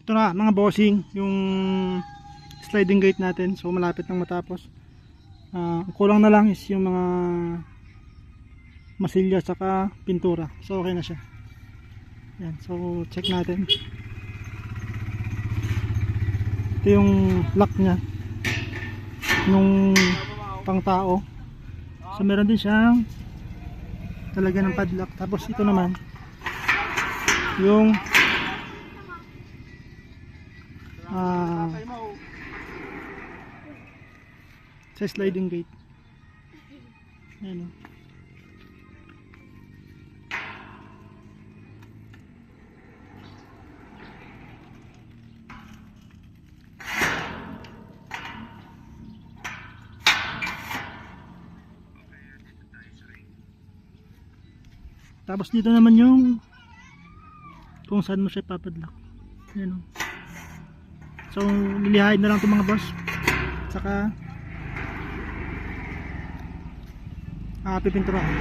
Ito na mga bossing, yung sliding gate natin. So malapit nang matapos. Kulang na lang is yung mga masilya saka pintura. So okay na siya. Yan, so check natin. Ito yung lock nya nung pang tao. So meron din siyang talaga ng padlock. Tapos ito naman yung sa sliding gate. Ayan o. Tapos dito naman yung kung saan mo siya papadlock. Ayan o. So lilihain na lang ito mga boss. Saka pipinturahan.